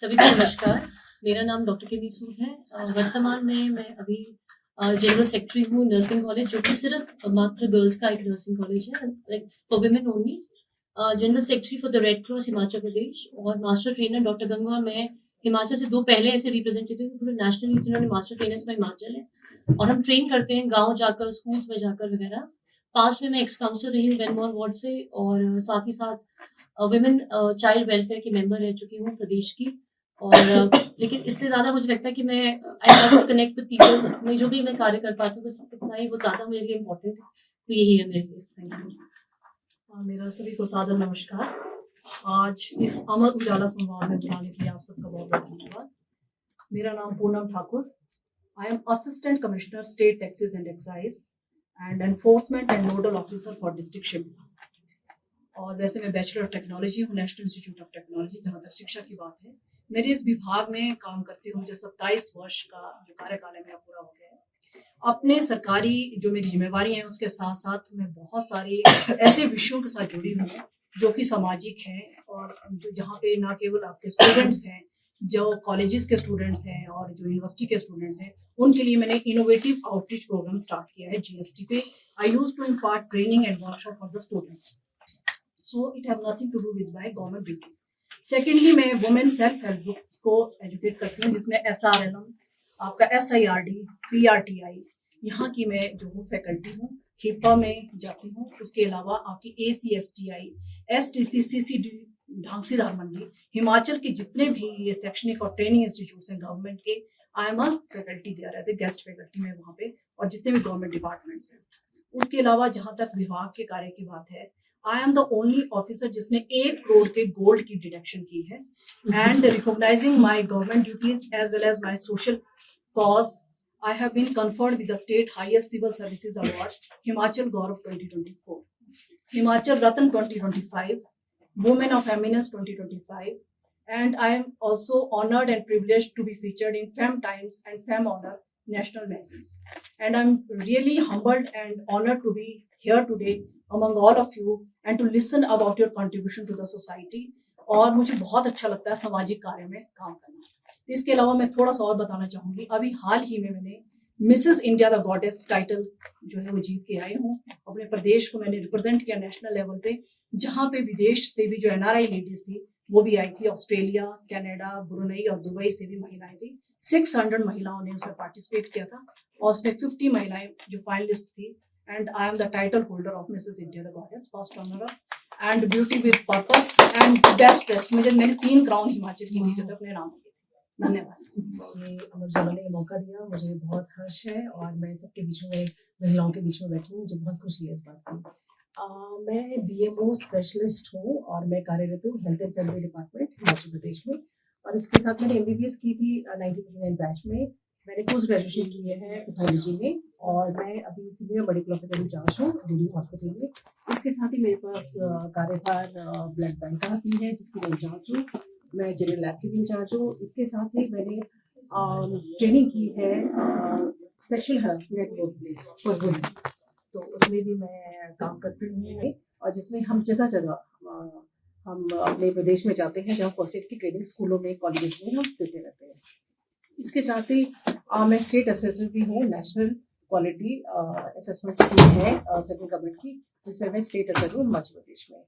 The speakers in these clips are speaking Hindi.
सभी को नमस्कार। मेरा नाम डॉक्टर किमी सूद है। वर्तमान में मैं अभी जनरल सेक्रेटरी हूँ नर्सिंग कॉलेज, जो कि सिर्फ मात्र गर्ल्स का एक नर्सिंग कॉलेज है, like for women only. General secretary for the red cross Himachal Pradesh और मास्टर ट्रेनर डॉक्टर गंगा। मैं हिमाचल से 2 पहले ऐसे रिप्रेजेंटेटिव पूरे नेशनली जिन्होंने मास्टर ट्रेनर्स में हिमाचल है, और हम ट्रेन करते हैं गाँव जाकर, स्कूल्स में जाकर वगैरह। पास्ट में मैं एक्स काउंसलर रही हूँ वेनमोर वार्ड से, और साथ ही साथ वुमेन चाइल्ड वेलफेयर की मेंबर रह चुकी हूँ प्रदेश की। और लेकिन इससे ज़्यादा मुझे लगता है कि मैं I want to connect with people, में जो भी मैं कार्य कर पाती हूँ, बस इतना ही, वो ज़्यादा मेरे लिए इम्पोर्टेंट है। तो यही है मेरे लिए। Thank you. मेरा सभी को सादर नमस्कार। आज इस अमर उजाला संवाद में बुलाने के लिए आप सबका बहुत बहुत धन्यवाद। मेरा नाम Poonam Thakur. I am assistant commissioner state taxes and excise and enforcement and nodal officer for district Shimla. और वैसे मैं बैचलर ऑफ टेक्नोलॉजी हूँ नेशनल इंस्टीट्यूट ऑफ टेक्नोलॉजी, जहाँ तक शिक्षा की बात है। मेरे इस विभाग में काम करते हुए मुझे 27 वर्ष का जो कार्यकाल है मेरा पूरा हो गया है। अपने सरकारी जो मेरी जिम्मेवारी है उसके साथ साथ मैं बहुत सारे ऐसे विषयों के साथ जुड़ी हूँ जो कि सामाजिक हैं, और जो जहाँ पे ना केवल आपके स्टूडेंट्स हैं, जो कॉलेजेस के स्टूडेंट्स हैं और जो यूनिवर्सिटी के स्टूडेंट्स हैं, उनके लिए मैंने इनोवेटिव आउटरीच प्रोग्राम स्टार्ट किया है जीएसटी पे। I use to impart training and workshop for the students, so it has nothing to do with my government duties. Secondly, मैं वुमेन सेल्फ हेल्प ग्रुप्स को एजुकेट करती हूँ, जिसमें SRLM, आपका SIRD, PRTI, यहाँ की मैं जो हूँ फैकल्टी हूँ। हिपा में जाती हूँ। उसके अलावा आपकी ACSTI, STC, CCD, ढांसी धार मंडी, हिमाचल के जितने भी ये शैक्षणिक और ट्रेनिंग इंस्टीट्यूट्स हैं गवर्नमेंट के, I am a faculty there as a guest faculty में वहाँ पे, और जितने भी गवर्नमेंट डिपार्टमेंट्स हैं। उसके अलावा जहाँ तक विभाग के कार्य की बात है, I am the only officer जिसने 1 करोड़ के गोल्ड की डिडक्शन की है। And recognizing my government duties as well as my social cause, I have been conferred with the state highest civil services award, Himachal Gaurav 2024, Himachal Ratan 2025, Women of Eminence 2025, and I am also honored and privileged to be featured in Fem Times and Fem Honor national magazines. And I'm really humbled and honored to be here today among all of you and to listen about your contribution to the society. और मुझे बहुत अच्छा लगता है सामाजिक कार्य में काम करना। इसके अलावा मैं थोड़ा सा और बताना चाहूँगी। अभी हाल ही में मैंने Mrs India the goddess title जो है वो जीत के आई हूँ। अपने प्रदेश को मैंने रिप्रेजेंट किया नेशनल लेवल पे, जहाँ पे विदेश से भी जो NRI लेडीज थी वो भी आई थी। ऑस्ट्रेलिया, कनाडा, ब्रुनेई और दुबई से भी महिलाएं थी। 600 महिलाओं ने उसमें पार्टिसिपेट किया था, और उसमें 50 महिलाएं जो फाइनलिस्ट थी। And I am the title holder of Mrs India the goddess, first owner and beauty with purpose and best dressed. मैंने 3 क्राउन हिमाचल की नीचे तक अपने नाम किए। धन्यवाद। ये अमर उजाला ने मौका दिया, मुझे बहुत हर्ष है, और मैं सबके बीच में, महिलाओं के बीच में बैठी हूँ, मुझे बहुत खुशी है इस बात की। मैं BMO स्पेशलिस्ट हूँ और मैं कार्यरत हूँ health and family department Himachal Pradesh में। और इसके साथ मैंने MBBS की थी 1999 बैच में। मैंने पोस्ट ग्रेजुएशन किए हैं पैथोलॉजी में, और मैं अभी सीनियर मेडिकल ऑफिसर इंचार्ज हूँ दिल्ली हॉस्पिटल में। इसके साथ ही मेरे पास कार्यभार ब्लड बैंक का भी है, जिसकी मैं इंचार्ज हूँ। मैं जनरल लैब की भी इंचार्ज हूँ। इसके साथ ही मैंने ट्रेनिंग की है sexual harassment at work place for women, तो उसमें भी मैं काम करती हूँ। और जिसमें हम जगह जगह हम अपने प्रदेश में जाते हैं, जहाँ फर्स्ट एड की ट्रेनिंग स्कूलों में, कॉलेजेस में हम देते रहते हैं। इसके साथ ही मैं स्टेट असेसर भी हूँ। नेशनल क्वालिटी असेसमेंट स्कीम है सेंट्रल गवर्नमेंट की, जिसमें मैं स्टेट असेसर हूँ हिमाचल प्रदेश में।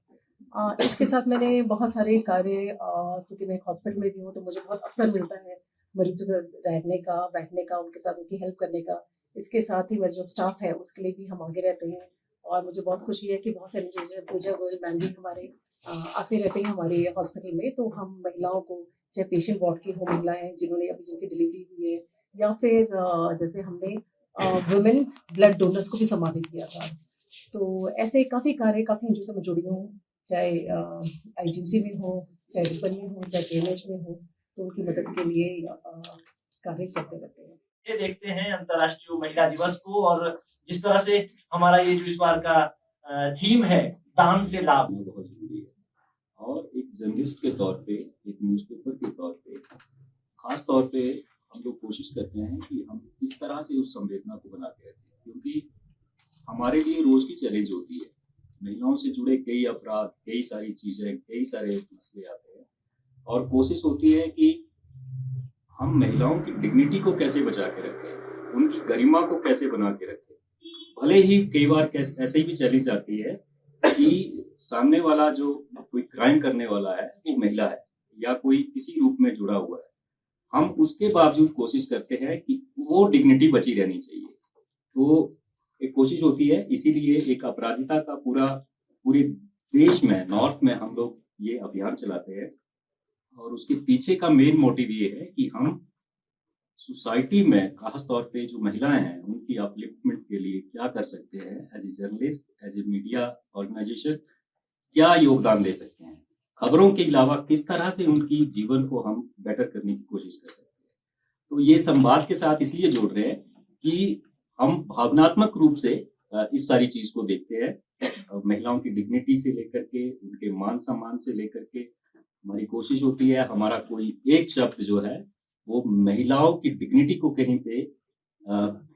इसके साथ मैंने बहुत सारे कार्य, क्योंकि मैं एक हॉस्पिटल में भी हूँ, तो मुझे बहुत अवसर मिलता है मरीजों का रहने का, बैठने का, उनके साथ उनकी हेल्प करने का। इसके साथ ही मेरा जो स्टाफ है उसके लिए भी हम आगे रहते हैं, और मुझे बहुत खुशी है कि बहुत सारे जैसे पूजा गोयल मैम भी हमारे आते रहते हैं हमारे हॉस्पिटल में। तो हम महिलाओं को, चाहे पेशेंट वार्ड की हो महिलाएं जिन्होंने अभी जिनकी डिलीवरी हुई है, या फिर जैसे हमने वुमेन ब्लड डोनर्स को भी सम्मानित किया था। तो ऐसे काफ़ी कार्य, काफ़ी एनजीओ से मैं जुड़ी हूँ, चाहे IGMC में हो, चाहे रिपन में हो, चाहे KNH में हो, तो उनकी मदद के लिए कार्य करते रहते हैं। ये देखते हैं अंतर्राष्ट्रीय महिला दिवस को, और जिस तरह से हमारा ये जो इस बार का थीम है, दान से लाभ, बहुत जरूरी है। और एक जर्नलिस्ट के तौर पे, एक न्यूज़पेपर के तौर पे, खास तौर पे हम लोग कोशिश करते हैं कि हम इस तरह से उस संवेदना को बनाते रहते हैं, क्योंकि हमारे लिए रोज की चैलेंज होती है। महिलाओं से जुड़े कई अपराध, कई सारी चीजें, कई सारे मसले आते हैं, और कोशिश होती है कि हम महिलाओं की डिग्निटी को कैसे बचा के रखें, उनकी गरिमा को कैसे बना के रखें। भले ही कई बार ऐसे ही भी चली जाती है कि सामने वाला जो कोई क्राइम करने वाला है वो महिला है या कोई किसी रूप में जुड़ा हुआ है, हम उसके बावजूद कोशिश करते हैं कि वो डिग्निटी बची रहनी चाहिए। तो एक कोशिश होती है, इसीलिए एक अपराजिता का पूरे देश में, नॉर्थ में हम लोग ये अभियान चलाते हैं। और उसके पीछे का मेन मोटिव ये है कि हम सोसाइटी में खास तौर पे जो महिलाएं हैं उनकी अपलिफ्टमेंट के लिए क्या कर सकते हैं, as a journalist, as a media organization क्या योगदान दे सकते हैं, खबरों के अलावा किस तरह से उनकी जीवन को हम बेटर करने की कोशिश कर सकते हैं। तो ये संवाद के साथ इसलिए जोड़ रहे हैं कि हम भावनात्मक रूप से इस सारी चीज को देखते हैं, महिलाओं की डिग्निटी से लेकर के उनके मान सम्मान से लेकर के हमारी कोशिश होती है हमारा कोई एक शब्द जो है वो महिलाओं की डिग्निटी को कहीं पे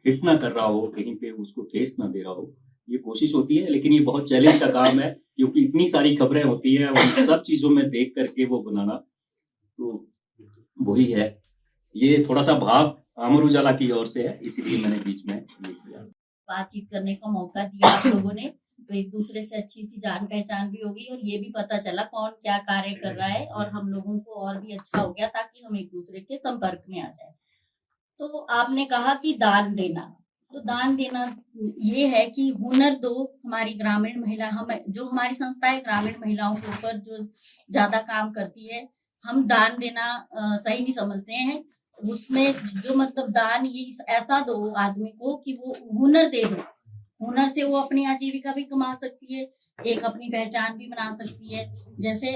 हिट ना कर रहा हो, कहीं पे उसको ठेस ना दे रहा हो, ये कोशिश होती है। लेकिन ये बहुत चैलेंज का काम है क्योंकि इतनी सारी खबरें होती है उन सब चीजों में देख करके वो बनाना, तो वही है। ये थोड़ा सा भाव अमर उजाला की ओर से है, इसीलिए मैंने बीच में ये किया। बातचीत करने का मौका दिया आप लोगों ने, तो एक दूसरे से अच्छी सी जान पहचान भी होगी और ये भी पता चला कौन क्या कार्य कर रहा है और हम लोगों को और भी अच्छा हो गया ताकि हम एक दूसरे के संपर्क में आ जाए। तो आपने कहा कि दान देना, तो दान देना ये है कि हुनर दो। हमारी ग्रामीण महिला, हम जो हमारी संस्था है ग्रामीण महिलाओं के ऊपर जो ज्यादा काम करती है, हम दान देना सही नहीं समझते हैं। उसमें जो मतलब दान ये ऐसा दो आदमी को कि वो हुनर दे दो, हुनर से वो अपनी आजीविका भी कमा सकती है, एक अपनी पहचान भी बना सकती है। जैसे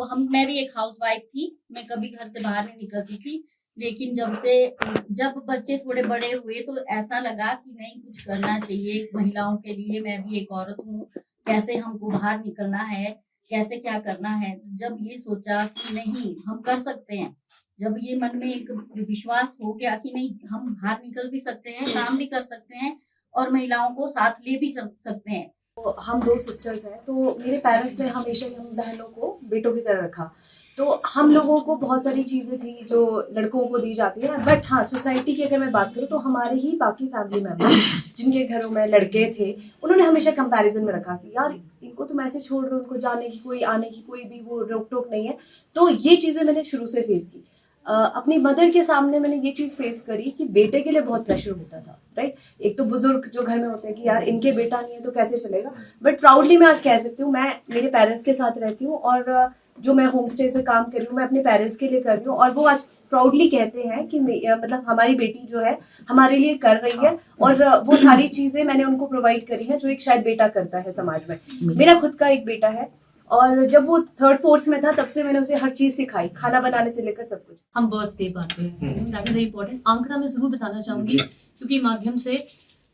मैं भी एक हाउसवाइफ थी, मैं कभी घर से बाहर नहीं निकलती थी, लेकिन जब बच्चे थोड़े बड़े हुए तो ऐसा लगा कि नहीं, कुछ करना चाहिए महिलाओं के लिए। मैं भी एक औरत हूँ, कैसे हमको बाहर निकलना है, कैसे क्या करना है। जब ये सोचा कि नहीं हम कर सकते हैं, जब ये मन में एक विश्वास हो गया कि नहीं हम बाहर निकल भी सकते हैं, काम भी कर सकते हैं और महिलाओं को साथ ले भी सकते हैं। तो हम 2 सिस्टर्स हैं, तो मेरे पेरेंट्स ने हमेशा ही हम बहनों को बेटों की तरह रखा। तो हम लोगों को बहुत सारी चीज़ें थी जो लड़कों को दी जाती है, बट हाँ सोसाइटी की अगर मैं बात करूँ तो हमारे ही बाकी फैमिली मेम्बर जिनके घरों में लड़के थे उन्होंने हमेशा कंपैरिजन में रखा कि यार इनको तुम ऐसे छोड़ रहे हो, उनको जाने की कोई आने की कोई भी वो रोक टोक नहीं है। तो ये चीज़ें मैंने शुरू से फेस की। अपनी मदर के सामने मैंने ये चीज़ फेस करी कि बेटे के लिए बहुत प्रेशर होता था, राइट। एक तो बुजुर्ग जो घर में होते हैं कि यार इनके बेटा नहीं है तो कैसे चलेगा, बट प्राउडली मैं आज कह सकती हूँ मैं मेरे पेरेंट्स के साथ रहती हूँ और जो मैं होम स्टे से काम कर रही हूँ मैं अपने पेरेंट्स के लिए कर रही हूँ और वो आज प्राउडली कहते हैं कि मतलब हमारी बेटी जो है हमारे लिए कर रही है और वो सारी चीज़ें मैंने उनको प्रोवाइड करी हैं जो एक शायद बेटा करता है समाज में। मेरा खुद का एक बेटा है और जब वो 3rd 4th में था तब से मैंने उसे हर चीज सिखाई, खाना बनाने से लेकर सब कुछ। हम बर्थ दे पाते हैं, दैट इज वेरी इंपॉर्टेंट। आंकड़ा मैं जरूर बताना चाहूंगी क्योंकि माध्यम से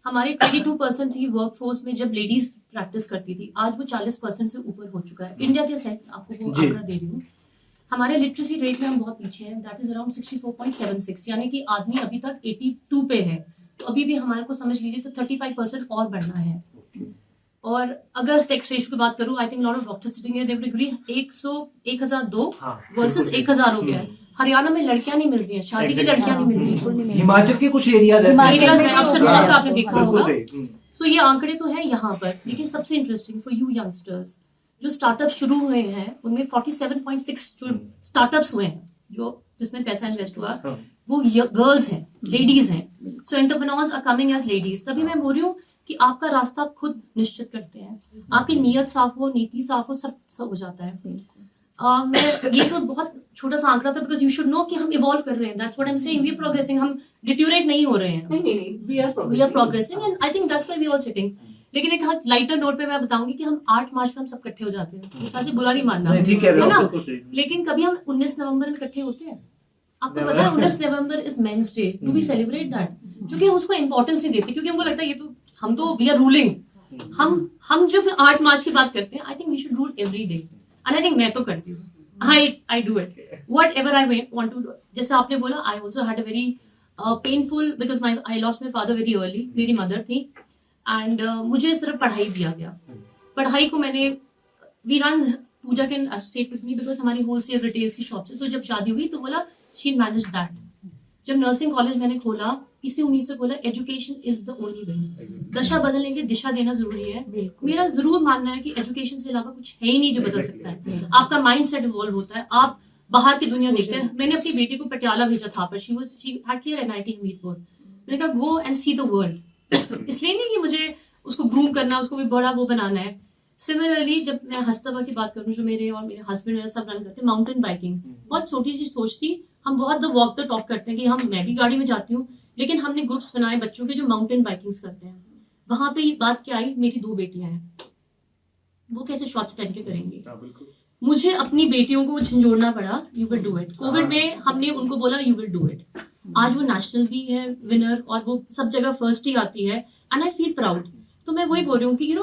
हमारे 22% थी वर्कफोर्स में जब लेडीज प्रैक्टिस करती थी, आज वो 40% से ऊपर हो चुका है। इंडिया के सेट आपको वो आंकड़ा दे रही हूँ। हमारे लिटरेसी रेट में हम बहुत पीछे हैं, दैट इज अराउंड 64.76, यानी कि आदमी अभी तक 82 पे है, तो अभी भी हमारे को समझ लीजिए तो 35% और बढ़ना है। और अगर सेक्स रेशियो की बात करूं, I think lot of doctors sitting here they would agree 1002 versus 1000 हो गया है। हरियाणा में लड़कियां नहीं मिल रही हैं, शादी की लड़कियां नहीं मिल रही हैं। हिमाचल के कुछ एरियाज है, अक्सर का आपने देखा होगा। तो ये आंकड़े तो हैं यहाँ पर, लेकिन सबसे इंटरेस्टिंग फॉर यू यंगस्टर्स, जो स्टार्टअप शुरू हुए हैं उनमें 47.6 जो स्टार्टअप्स हुए हैं जो जिसमें पैसा इन्वेस्ट हुआ वो गर्ल्स हैं, लेडीज हैं। So entrepreneurs are coming as ladies. तभी मैं बोल रही हूँ कि आपका रास्ता आप खुद निश्चित करते हैं, आपकी नीयत साफ हो, नीति साफ हो, सब हो जाता है। मैं ये तो बहुत छोटा सा आंकड़ा था बिकॉज यू शुड नो कि हम इवॉल्व कर रहे हैं, that's what I am saying, we are progressing, हम डिट्यूरेट नहीं हो रहे हैं, नहीं we are progressing and I think that's why we all sitting. लेकिन एक लाइटर नोट पे मैं बताऊंगी कि हम 8 मार्च में हम सब इकट्ठे हो जाते हैं, ये खासी बुरा नहीं मानना है ना, लेकिन कभी हम 19 नवंबर में इकट्ठे होते हैं। आपको पता है 19 November is men's day, do we celebrate that? क्योंकि हम उसको इंपॉर्टेंस नहीं देते, क्योंकि हमको लगता है ये तो हम तो वी आर रूलिंग। हम जब 8 मार्च की बात करते हैं, I think we should rule every day, and I think मैं तो करती हूँ, I do it whatever I want to do। जैसे आपने बोला, I also had a very painful because I lost my father very early, मेरी मदर थी, and मुझे सिर्फ पढ़ाई दिया गया। पढ़ाई को मैंने Pooja can associate with me because हमारी होलसेल रिटेल्स की शॉप से, तो जब शादी हुई तो बोला she managed that जब नर्सिंग कॉलेज मैंने खोला, इसी उम्मीद से खोला education is the only way. दशा बदलने के लिए दिशा देना जरूरी है। मेरा जरूर मानना है कि एजुकेशन से अलावा कुछ है ही नहीं जो बदल सकता है। आपका माइंड सेट इवॉल्व होता है, आप बाहर की दुनिया देखते हैं। मैंने अपनी बेटी को पटियाला भेजा था, पर she had clear NIT Hamirpur. मैंने कहा go and see the world. इसलिए नहीं कि मुझे उसको ग्रूम करना, उसको कोई बड़ा वो बनाना है। सिमिलरली जब मैं हस्तवा की बात करूँ, जो मेरे और मेरे हस्बैंड सब रन करते हैं, माउंटेन बाइकिंग बहुत छोटी सी सोच थी। हम बहुत द वॉक द टॉक करते हैं कि मैं भी गाड़ी में जाती हूँ, लेकिन हमने ग्रुप्स बनाए बच्चों के जो माउंटेन बाइकिंग करते हैं। वहां पे बात क्या आई, मेरी 2 बेटियां हैं, वो कैसे शॉर्ट्स पहन के करेंगी। मुझे अपनी बेटियों को झंझोड़ना पड़ा, you will do it. Covid में हमने उनको बोला यू विल डू इट। आज वो नेशनल भी है विनर, और वो सब जगह फर्स्ट ही आती है, एंड आई फील प्राउड। तो मैं वही बोल रही हूँ कि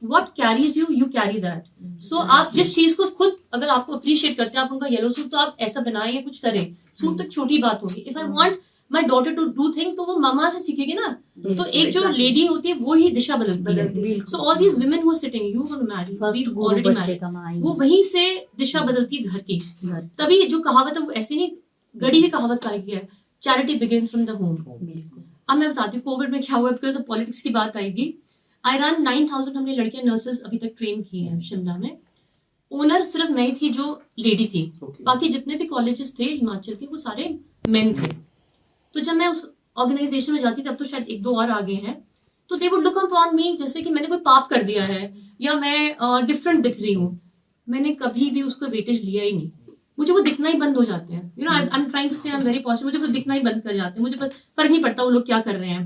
what carries you, you carry that. So आप जिस चीज को खुद अगर आपको अप्रिशिएट करते हैं, आप उनका येलो सूट तो आप ऐसा बनाए या कुछ करें, सूट तक छोटी बात होगी। If I want my daughter to do thing, तो वो मामा से सीखेगी ना। तो एक जो लेडी होती है वो ही दिशा बदलती है। So all these women who are sitting, you gonna marry, we already married, वो वहीं से दिशा बदलती है घर की। तभी जो कहावत है वो ऐसी नहीं, गड़ी हुई कहावत कही गई है, charity begins from the home. अब मैं बताती हूँ कोविड में क्या हुआ, बिकॉज ऑफ पॉलिटिक्स की बात आएगी। आई रन 9000 हमने लड़कियां नर्सेस अभी तक ट्रेन की हैं शिमला में। ओनर सिर्फ मैं ही थी जो लेडी थी, बाकी जितने भी कॉलेजेस थे हिमाचल के वो सारे मेन थे। तो जब मैं उस ऑर्गेनाइजेशन में जाती थी, अब तो शायद 1-2 और आगे हैं, तो दे वुड लुक अपॉन मी जैसे कि मैंने कोई पाप कर दिया है या मैं डिफरेंट दिख रही हूँ। मैंने कभी भी उसको वेटेज लिया ही नहीं। मुझे वो दिखना ही बंद हो जाते हैं। आई एम ट्राइंग टू से आई एम वेरी पॉजिटिव। मुझे वो दिखना ही बंद कर जाते हैं, मुझे फर्क नहीं पड़ता वो लोग क्या कर रहे हैं।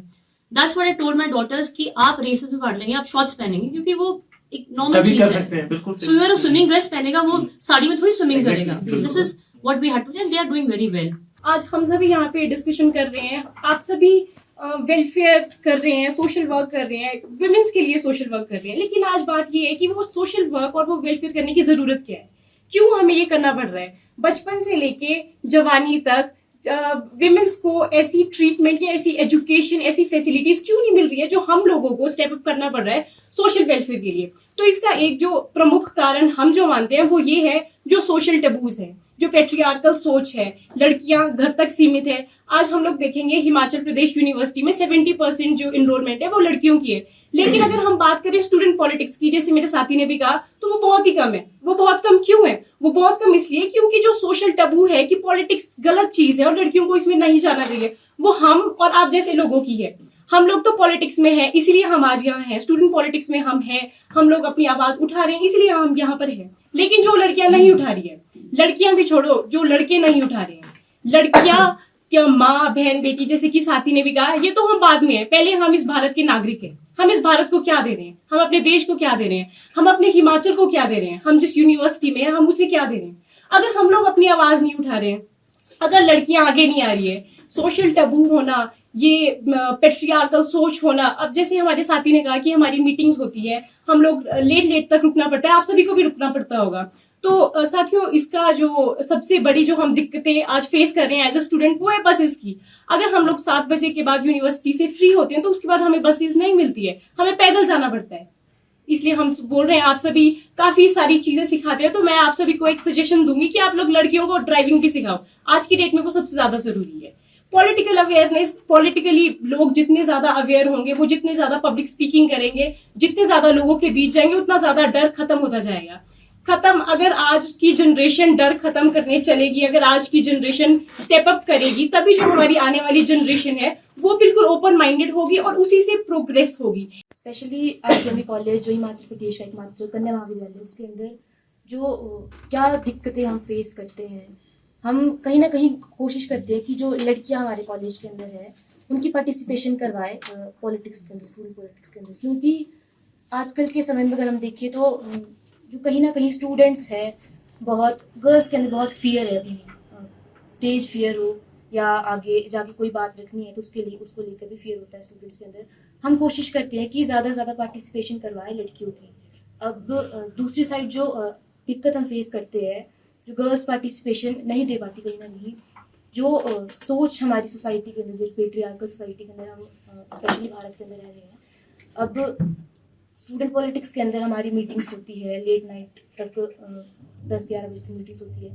That's what I told my daughters कि आप रेसेस में भाग लेंगे, आप शॉर्ट्स पहनेंगे, क्योंकि वो एक नॉर्मल चीज है। स्विमर स्विमिंग ड्रेस पहनेगा, वो साड़ी में थोड़ी स्विमिंग करेगा। This is what we had to do and they are doing very well. आज हम सभी यहाँ पे डिस्कशन कर रहे हैं, आप सभी वेलफेयर कर रहे हैं, सोशल वर्क कर रहे हैं, वुमेन्स के लिए सोशल वर्क कर रहे हैं। लेकिन आज बात ये है कि वो सोशल वर्क और वो वेलफेयर करने की जरूरत क्या है, क्यों हमें ये करना पड़ रहा है। बचपन से लेके जवानी तक विमेन्स को ऐसी ट्रीटमेंट या ऐसी एजुकेशन, ऐसी फैसिलिटीज क्यों नहीं मिल रही है जो हम लोगों को स्टेप अप करना पड़ रहा है सोशल वेलफेयर के लिए। तो इसका एक जो प्रमुख कारण हम जो मानते हैं वो ये है जो सोशल टबूज है, जो पेट्रियार्कल सोच है, लड़कियां घर तक सीमित है। आज हम लोग देखेंगे हिमाचल प्रदेश यूनिवर्सिटी में 70% जो इनरोलमेंट है वो लड़कियों की है। लेकिन अगर हम बात करें स्टूडेंट पॉलिटिक्स की, जैसे मेरे साथी ने भी कहा, तो वो बहुत ही कम है। वो बहुत कम क्यों है? वो बहुत कम इसलिए क्योंकि जो सोशल टबू है कि पॉलिटिक्स गलत चीज है और लड़कियों को इसमें नहीं जाना चाहिए, वो हम और आप जैसे लोगों की है। हम लोग तो पॉलिटिक्स में है, इसीलिए हम आज यहाँ हैं। स्टूडेंट पॉलिटिक्स में हम हैं, हम लोग अपनी आवाज उठा रहे हैं, इसलिए हम यहाँ पर हैं। लेकिन जो लड़कियां नहीं उठा रही है, लड़कियां भी छोड़ो, जो लड़के नहीं उठा रहे हैं, लड़कियां क्या माँ बहन बेटी, जैसे कि साथी ने भी कहा, ये तो हम बाद में है। पहले हम इस भारत के नागरिक हैं। हम इस भारत को क्या दे रहे हैं, हम अपने देश को क्या दे रहे हैं, हम अपने हिमाचल को क्या दे रहे हैं, हम जिस यूनिवर्सिटी में हैं हम उसे क्या दे रहे हैं। अगर हम लोग अपनी आवाज नहीं उठा रहे हैं, अगर लड़कियां आगे नहीं आ रही है, सोशल टबू होना, ये पेट्रियार्कल सोच होना। अब जैसे हमारे साथी ने कहा कि हमारी मीटिंग्स होती है, हम लोग लेट तक रुकना पड़ता है, आप सभी को भी रुकना पड़ता होगा। तो साथियों, इसका जो सबसे बड़ी जो हम दिक्कतें आज फेस कर रहे हैं एज अ स्टूडेंट, वो है बसेस की। अगर हम लोग 7 बजे के बाद यूनिवर्सिटी से फ्री होते हैं तो उसके बाद हमें बसेस नहीं मिलती है, हमें पैदल जाना पड़ता है। इसलिए हम बोल रहे हैं, आप सभी काफी सारी चीजें सिखाते हैं, तो मैं आप सभी को एक सजेशन दूंगी कि आप लोग लड़कियों को ड्राइविंग भी सिखाओ। आज की डेट में वो सबसे ज्यादा जरूरी है। पॉलिटिकल अवेयरनेस, पॉलिटिकली लोग जितने ज्यादा अवेयर होंगे, वो जितने ज्यादा पब्लिक स्पीकिंग करेंगे, जितने ज्यादा लोगों के बीच जाएंगे, उतना ज्यादा डर खत्म होता जाएगा। अगर आज की जनरेशन डर खत्म करने चलेगी, अगर आज की जनरेशन स्टेप अप करेगी, तभी जो हमारी आने वाली जनरेशन है वो बिल्कुल ओपन माइंडेड होगी और उसी से प्रोग्रेस होगी। स्पेशली आरकेएमवी कॉलेज जो हिमाचल प्रदेश का एकमात्र कन्या महाविद्यालय, उसके अंदर जो क्या दिक्कतें हम फेस करते हैं, हम कहीं ना कहीं कोशिश करते हैं कि जो लड़कियां हमारे कॉलेज के अंदर है उनकी पार्टिसिपेशन करवाए पॉलिटिक्स के अंदर, स्टूडेंट पॉलिटिक्स के अंदर। क्योंकि आजकल के समय में अगर हम देखें तो जो कहीं ना कहीं स्टूडेंट्स है, बहुत गर्ल्स के अंदर बहुत फियर है, अभी स्टेज फियर हो या आगे जाके कोई बात रखनी है तो उसको लेकर भी फियर होता है स्टूडेंट्स के अंदर। हम कोशिश करते हैं कि ज़्यादा से ज़्यादा पार्टिसिपेशन करवाएं लड़कियों की। अब दूसरी साइड जो दिक्कत हम फेस करते हैं, जो गर्ल्स पार्टिसिपेशन नहीं दे पाती कहीं ना कहीं, जो सोच हमारी सोसाइटी के अंदर, जो पेट्रियार्कल सोसाइटी के अंदर हम स्पेशली भारत के अंदर रह रहे हैं। अब स्टूडेंट पॉलिटिक्स के अंदर हमारी मीटिंग्स होती है, लेट नाइट तक 10-11 बजे तक मीटिंग्स होती है।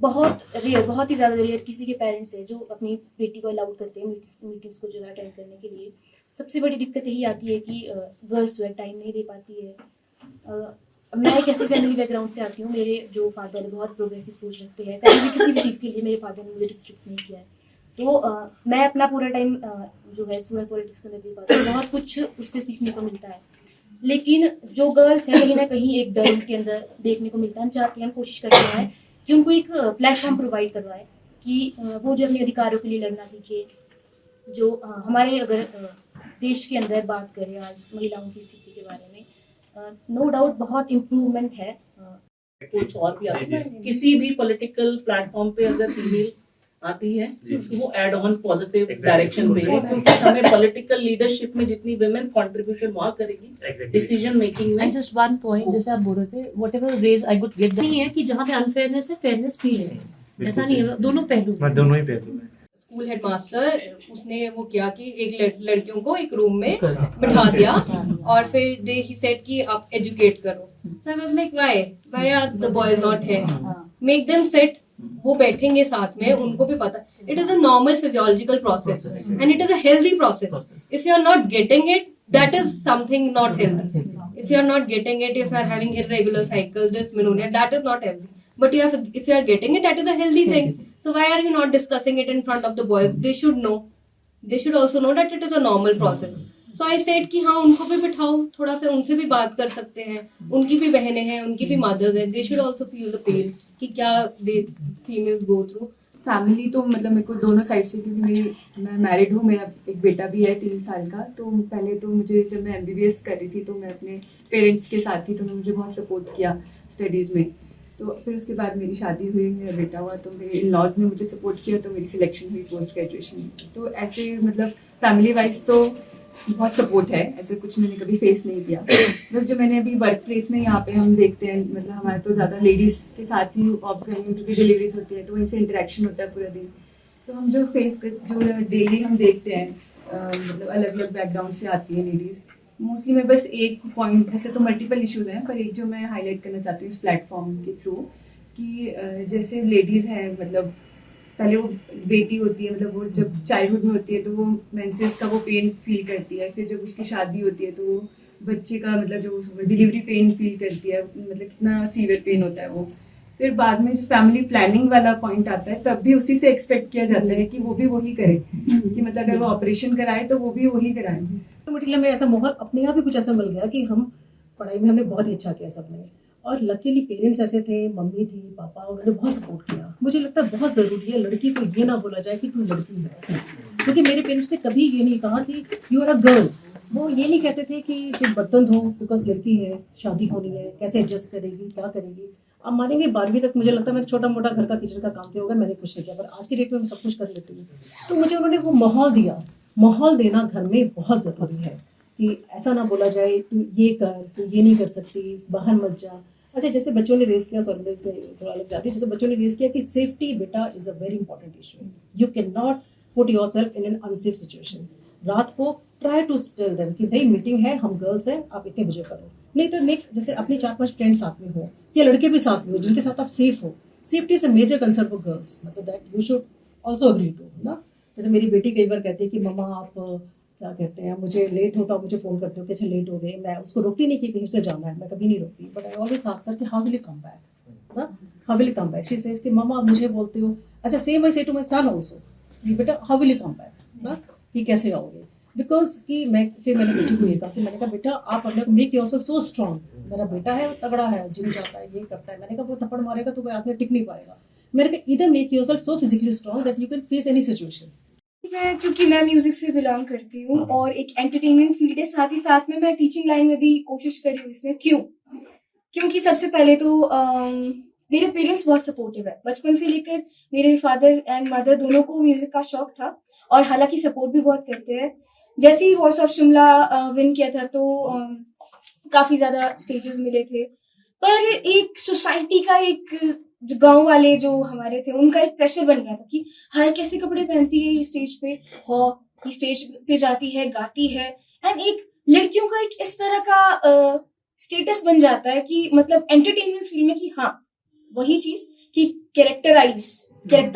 बहुत ही ज़्यादा रेयर किसी के पेरेंट्स है जो अपनी बेटी को अलाउड करते हैं मीटिंग्स को जो है अटेंड करने के लिए। सबसे बड़ी दिक्कत यही आती है कि गर्ल्स जो है टाइम नहीं दे पाती है। मैं एक ऐसे फैमिली बैकग्राउंड से आती हूँ, मेरे जो फादर है बहुत प्रोग्रेसिव सोच रखते हैं, कभी भी किसी भी चीज़ के लिए मेरे फादर ने मुझे रिस्ट्रिक्ट नहीं किया है। तो मैं अपना पूरा टाइम जो है स्टूडेंट पॉलिटिक्स के अंदर दे पाती हूँ, बहुत कुछ उससे सीखने को मिलता है। लेकिन जो गर्ल्स हैं कहीं ना कहीं एक डर उनके अंदर देखने को मिलता है। हम चाहते हैं, हम कोशिश करते हैं कि उनको एक प्लेटफॉर्म प्रोवाइड करवाए कि वो जो अपने अधिकारों के लिए लड़ना सीखे। जो हमारे अगर देश के अंदर बात करें आज महिलाओं की स्थिति के बारे में, नो डाउट बहुत इम्प्रूवमेंट है। कुछ और भी आती है, किसी भी पॉलिटिकल प्लेटफॉर्म पे अगर फीमेल आती है तो वो एड ऑन पॉजिटिव डायरेक्शन पे है, क्योंकि हमें पॉलिटिकल लीडरशिप में जितनी वुमेन कंट्रीब्यूशन वहाँ करेगी डिसीजन मेकिंग में। एंड जस्ट वन पॉइंट, जैसे आप बोल रहे थे whatever raise I could get, नहीं है कि जहाँ पे अनफेयरनेस है फेयरनेस भी है, ऐसा नहीं है, दोनों पहलू दोनों ही पहलू हैं। स्कूल हेडमास्टर उसने वो किया कि एक लड़कियों को एक रूम में बिठा दिया और फिर दे ही सेड कि आप एजुकेट करो। So I was like, why are the boys not here? Make them sit. वो बैठेंगे साथ में, उनको भी पता it is a normal physiological process and it is a healthy process. If you are not getting it, that is something not healthy. If you are not getting it, if you are having irregular cycle, dysmenorrhea, that is not healthy. But if you are getting it, that is a healthy thing. So why are you not discussing it in front of the boys? They should know. They should also know that it is a normal process. So I said कि हाँ उनको भी बिठाओ, थोड़ा सा उनसे भी बात कर सकते हैं, उनकी भी बहनें हैं, उनकी भी मदर्स हैं, they should also feel the pain कि क्या they females go through. Family तो मतलब मेरे को दोनों साइड से, क्योंकि मैं मैरिड हूँ, मेरा एक बेटा भी है 3 साल का। तो पहले तो मुझे जब मैं MBBS कर रही थी तो मैं अपने पेरेंट्स के साथ थी, तो उन्होंने मुझे बहुत सपोर्ट किया स्टडीज़ में। तो फिर उसके बाद मेरी शादी हुई, मेरा बेटा हुआ, तो मेरे इन लॉज ने मुझे सपोर्ट किया, तो मेरी सिलेक्शन हुई पोस्ट ग्रेजुएशन। तो ऐसे मतलब फैमिली वाइज तो बहुत सपोर्ट है, ऐसे कुछ मैंने कभी फेस नहीं किया। बस जो मैंने अभी वर्क प्लेस में यहाँ पे हम देखते हैं, मतलब हमारे तो ज़्यादा लेडीज़ के साथ ही ऑब्जर्व उनकी डिलीवरीज होती है, तो वहीं से इंटरेक्शन होता है पूरा दिन। तो हम जो जो डेली हम देखते हैं, मतलब अलग अलग बैकग्राउंड से आती है लेडीज़। मोस्टली मैं बस एक पॉइंट, ऐसे तो मल्टीपल इश्यूज़ हैं, पर एक जो मैं हाईलाइट करना चाहती हूँ इस प्लेटफॉर्म के थ्रू, कि जैसे लेडीज़ हैं, मतलब पहले वो बेटी होती है, मतलब वो जब चाइल्डहुड में होती है तो वो मेंसेस का वो पेन फील करती है। फिर जब उसकी शादी होती है तो वो बच्चे का मतलब जो डिलीवरी पेन फील करती है, मतलब कितना सीवियर पेन होता है वो। फिर बाद में जो फैमिली प्लानिंग वाला पॉइंट आता है, तब भी उसी से एक्सपेक्ट किया जाता है कि वो भी वही करे, कि मतलब अगर वो ऑपरेशन कराए तो वो भी वही कराए। तो मतलब में ऐसा माहौल अपने आप ही कुछ ऐसा मिल गया कि हम पढ़ाई में हमने बहुत ही अच्छा किया सबने। और लकीली पेरेंट्स ऐसे थे, मम्मी थी, पापा, उन्होंने बहुत सपोर्ट किया। मुझे लगता है बहुत ज़रूरी है लड़की को ये ना बोला जाए कि तू लड़की है, क्योंकि मेरे पेरेंट्स ने कभी ये नहीं कहा कि यू आर अ गर्ल। वो ये नहीं कहते थे कि तुम बर्तन धो बिकॉज लड़की है, शादी होनी है, कैसे एडजस्ट करेगी, क्या करेगी। अब मानेंगे 12वीं तक मुझे लगता है मैंने छोटा मोटा घर का किचन का काम किया होगा, मैंने कुछ नहीं किया, पर आज की डेट में मैं सब कुछ कर लेती हूँ। तो मुझे उन्होंने वो माहौल दिया। माहौल देना घर में बहुत ज़रूरी है कि ऐसा ना बोला जाए तू ये कर, तू ये नहीं कर सकती, बाहर मत जा। अच्छा, जैसे बच्चों ने रेस किया, सॉरी थोड़ा अलग जाती है, जैसे बच्चों ने रेस किया कि सेफ्टी बेटा is a very important issue. You can not put your self in an unsafe situation. रात को ट्राई टू टेल देम कि भाई मीटिंग है, हम गर्ल्स हैं, आप इतने बजे करो। नहीं तो मेक जैसे अपने 4-5 फ्रेंड्स साथ में हो या लड़के भी साथ में हो जिनके साथ आप सेफ हो। Safety is a major concern for girls, मतलब that you should also agree to ना। जैसे मेरी बेटी कई बार कहती है कि मम्मा आप क्या कहते हैं, मुझे लेट होता, मुझे फ़ोन करते हो कि अच्छा लेट हो गए। मैं उसको रोकती नहीं कि कहीं से जाना है, मैं कभी नहीं रोकती, but I always ask her कि how will you come back ना, how will you come back. She says कि मम्मा आप मुझे बोलते हो, अच्छा सेम आई से टू माय सन आल्सो कि बेटा how will you come back ना, कि कैसे आओगे। बिकॉज कि मैंने बेटी को ये कहा कि मैंने कहा बेटा आप अपने मेक योरसेल्फ सो स्ट्रॉन्ग। मेरा बेटा है, तगड़ा है, जिम जाता है, ये करता है। मैंने कहा वो थप्पड़ मारेगा तो कोई हाथ में टिक नहीं पाएगा। मैंने कहा इधर make yourself so physically strong that you can face any situation. क्योंकि मैं म्यूजिक से बिलोंग करती हूँ और एक एंटरटेनमेंट फील्ड है, साथ ही साथ में मैं टीचिंग लाइन में भी कोशिश कर रही हूँ इसमें। क्योंकि सबसे पहले तो मेरे पेरेंट्स बहुत सपोर्टिव है। बचपन से लेकर मेरे फादर एंड मदर दोनों को म्यूजिक का शौक था और हालांकि सपोर्ट भी बहुत करते हैं। जैसे ही वॉइस ऑफ शिमला विन किया था तो काफी ज्यादा स्टेजेस मिले थे, पर एक सोसाइटी का एक जो गांव वाले जो हमारे थे उनका एक प्रेशर बन गया था कि हाय कैसे कपड़े पहनती है ये स्टेज पे, ये स्टेज पे जाती है, गाती है। एंड एक लड़कियों का एक इस तरह का स्टेटस बन जाता है कि मतलब एंटरटेनमेंट फील्ड में कि हाँ वही चीज कि character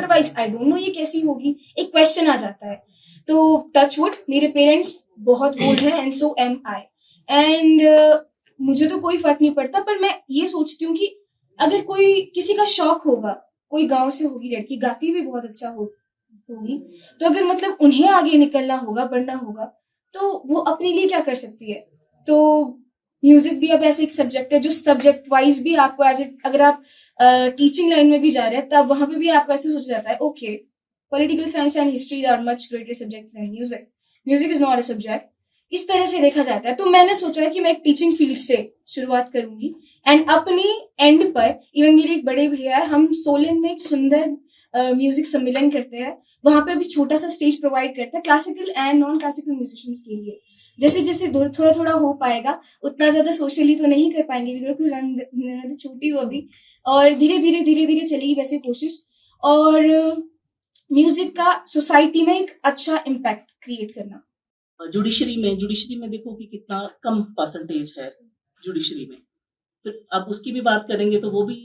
wise I don't know ये कैसी होगी, एक क्वेश्चन आ जाता है। तो टचवुड मेरे पेरेंट्स बहुत बोल्ड हैं and so am I, and मुझे तो कोई फर्क नहीं पड़ता, पर मैं ये सोचती हूँ कि अगर कोई किसी का शौक होगा, कोई गांव से होगी लड़की, गाती भी बहुत अच्छा होगी, तो अगर मतलब उन्हें आगे निकलना होगा, बढ़ना होगा, तो वो अपने लिए क्या कर सकती है। तो म्यूजिक भी अब ऐसे एक सब्जेक्ट है जो सब्जेक्ट वाइज भी आपको अगर आप टीचिंग लाइन में भी जा रहे हैं तब वहां पे भी आपको ऐसे सोचा जाता है, okay political science and history are much greater subjects than music is not a subject, इस तरह से देखा जाता है। तो मैंने सोचा है कि मैं एक टीचिंग फील्ड से शुरुआत करूंगी एंड अपनी एंड पर इवन मेरे एक बड़े भैया है, हम सोलन में एक सुंदर म्यूजिक सम्मेलन करते हैं, वहां पे अभी छोटा सा स्टेज प्रोवाइड करते हैं classical and non classical musicians के लिए। जैसे जैसे थोड़ा थोड़ा हो पाएगा, उतना ज्यादा सोशली तो नहीं कर पाएंगे बिकॉज छोटी हो अभी, और धीरे धीरे चलेगी वैसे कोशिश, और म्यूजिक का सोसाइटी में एक अच्छा इम्पैक्ट क्रिएट करना। जुडिशरी में देखो कि कितना कम परसेंटेज है जुडिशरी में, फिर अब उसकी भी बात करेंगे तो वो भी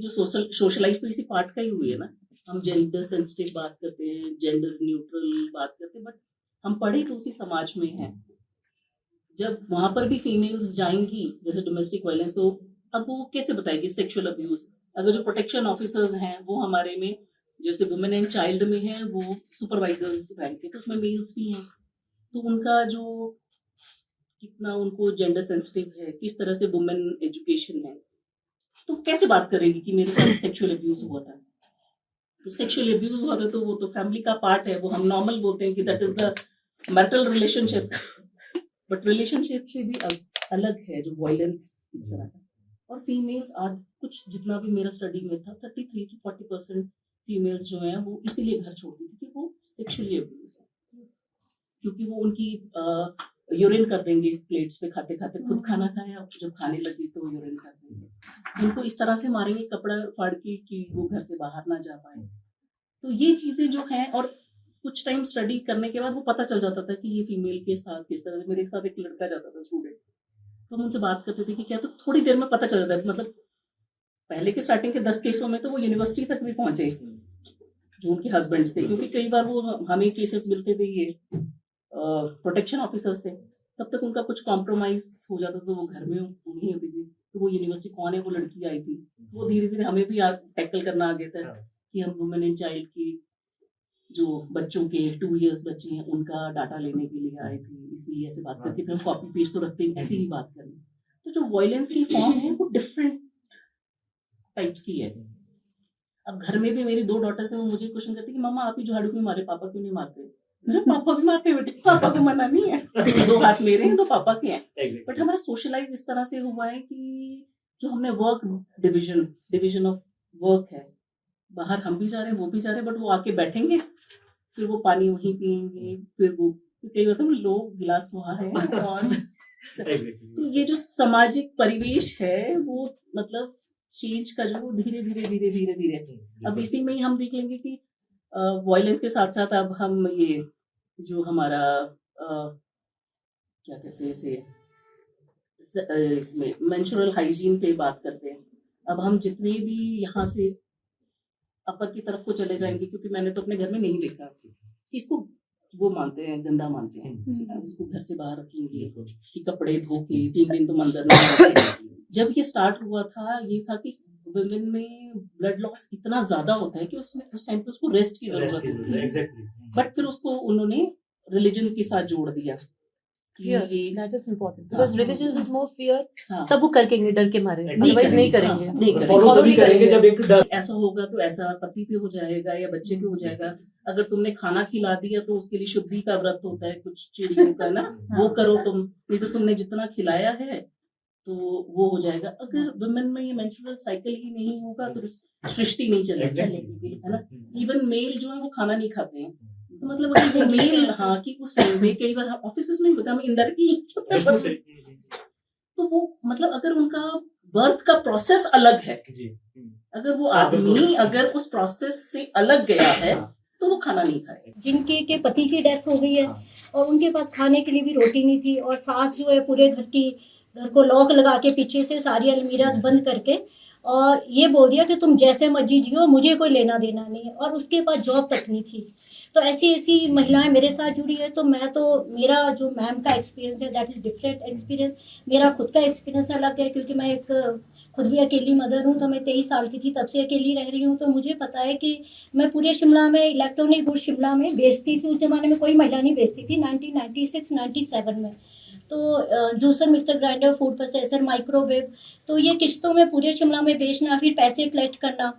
जो सोशलाइज तो इसी पार्ट का ही हुई है ना। हम जेंडर सेंसिटिव बात करते हैं, जेंडर न्यूट्रल बात करते हैं, बट हम पढ़े तो उसी समाज में हैं। जब वहां पर भी फीमेल्स जाएंगी जैसे डोमेस्टिक वायलेंस, तो अब वो कैसे बताएगी सेक्सुअल अब्यूज। अगर जो प्रोटेक्शन ऑफिसर्स हैं वो हमारे में जैसे वुमेन एंड चाइल्ड में है, वो सुपरवाइजर्स रैंक के, तो उसमें मेल्स भी हैं, तो उनका जो कितना उनको जेंडर सेंसिटिव है, किस तरह से वुमेन एजुकेशन है, तो कैसे बात करेगी कि मेरे साथ सेक्सुअल अब्यूज हुआ था। तो सेक्सुअल अब्यूज हुआ था तो वो तो फैमिली का पार्ट है, वो हम नॉर्मल बोलते हैं कि that is the marital relationship, but relationship से भी अलग है जो वायलेंस इस तरह का। और फीमेल्स आज कुछ जितना भी मेरा स्टडी में था 33 to 40% फीमेल्स जो हैं वो इसीलिए घर छोड़ती थी कि वो सेक्सुअली अब्यूज है, क्योंकि वो उनकी यूरिन कर देंगे प्लेट्स पे खाते खाते, खुद खाना खाएं, अब जब खाने लगी तो यूरिन कर देंगे, उनको इस तरह से मारेंगे कपड़ा फाड़ के कि वो घर से बाहर ना जा पाए। तो ये चीजें जो हैं, और कुछ टाइम स्टडी करने के बाद वो पता चल जाता था कि ये फीमेल के साथ किस तरह। मेरे साथ एक लड़का जाता था स्टूडेंट, तो हम उनसे बात करते थे कि क्या, तो थोड़ी देर में पता चल जाता है। मतलब पहले के स्टार्टिंग के 10 केसों में तो वो यूनिवर्सिटी तक भी पहुंचे जो उनके हस्बैंड्स थे, क्योंकि कई बार वो हमें केसेस मिलते थे ये प्रोटेक्शन ऑफिसर से, तब तक उनका कुछ कॉम्प्रोमाइज हो जाता था, वो घर में नहीं होती थी, तो वो यूनिवर्सिटी कौन है, वो लड़की आई थी, वो धीरे धीरे हमें भी टैकल करना आ गया था कि हम वुमेन एंड चाइल्ड की जो बच्चों के 2 years बच्चे हैं उनका डाटा लेने के लिए आए थे, इसीलिए ऐसे बात करके फिर हम कॉपी पेस्ट तो रखते हैं, ऐसे ही बात करें। तो जो वायलेंस की फॉर्म है वो डिफरेंट टाइप्स की है। अब घर में भी मेरी 2 डॉटर्स हैं, वो मुझे क्वेश्चन करती है कि मामा आप ही झाड़ू क्यों मारे, पापा क्यों नहीं मारते। मेरे पापा भी मारते हैं बेटे, पापा को मना नहीं है, 2 हाथ मेरे हैं 2 पापा के हैं। बट हमारा सोशलाइज इस तरह से हुआ है कि जो हमने वर्क डिविजन ऑफ वर्क है, बाहर हम भी जा रहे हैं वो भी जा रहे हैं, बट वो आके बैठेंगे, फिर वो पानी वहीं पियेंगे, फिर वो कई बार लोग गिलास वहाँ है, और तो ये जो सामाजिक परिवेश है वो मतलब चेंज का जो धीरे धीरे अब इसी में ही हम देख लेंगे कि वायलेंस के साथ साथ अब हम ये जो हमारा क्या कहते हैं इसे, इसमें मेंस्ट्रुअल हाइजीन पे बात करते हैं। अब हम जितने भी यहाँ से अपर की तरफ को चले जाएंगे, क्योंकि मैंने तो अपने घर में नहीं देखा, इसको वो मानते हैं, गंदा मानते हैं, इसको घर से बाहर रखेंगे कि कपड़े धो के 3 दिन तो मंदिर में। जब ये स्टार्ट हुआ था ये था कि वुमेन में ब्लड लॉस इतना ज्यादा होता है कि उसमें उस टाइम पे उसको रेस्ट की जरूरत होती है, बट फिर उसको उन्होंने रिलीजन के साथ जोड़ दिया। Fear, that is important. Because religion is more fear. तब वो करके डर के मारे, otherwise नहीं करेंगे। फॉलो तभी करेंगे जब एक डर ऐसा होगा तो ऐसा पति पे हो जाएगा या बच्चे पे हो जाएगा। अगर तुमने खाना खिला दिया तो उसके लिए शुद्धि का व्रत होता है, कुछ चिड़ियों का ना, वो करो तुम, नहीं तो तुमने जितना खिलाया है तो वो हो जाएगा। अगर वुमेन में ये मेंस्ट्रुअल साइकिल ही नहीं होगा तो सृष्टि नहीं चलेगी, है ना। इवन मेल जो है वो खाना नहीं खाते हैं, तो मतलब अगर वो मेल कि उस टाइम में कई बार ऑफिस में होता है, इनडायरेक्टली तो वो मतलब अगर उनका बर्थ का प्रोसेस अलग है, अगर वो आदमी अगर उस प्रोसेस से अलग गया है तो वो खाना नहीं खाएगा। जिनके के पति की डेथ हो गई है और उनके पास खाने के लिए भी रोटी नहीं थी, और सास जो है पूरे घर को लॉक लगा के पीछे से सारी अलमीरा बंद करके और ये बोल दिया कि तुम जैसे मर्जी जियो, मुझे कोई लेना देना नहीं है, और उसके बाद जॉब तक नहीं थी। तो ऐसी ऐसी महिलाएं मेरे साथ जुड़ी है। तो मेरा जो मैम का एक्सपीरियंस है दैट इज़ डिफरेंट एक्सपीरियंस। मेरा खुद का एक्सपीरियंस अलग है, क्योंकि मैं खुद भी अकेली मदर हूँ। तो मैं 23 साल की थी तब से अकेली रह रही हूँ। तो मुझे पता है कि मैं पूरे शिमला में इलेक्ट्रॉनिक गुड्स शिमला में बेचती थी। उस ज़माने में कोई महिला नहीं बेचती थी, 1996-97 में। तो juicer, mixer grinder, food processor, microwave, तो ये किश्तों में पूरे शिमला में बेचना, फिर पैसे कलेक्ट करना,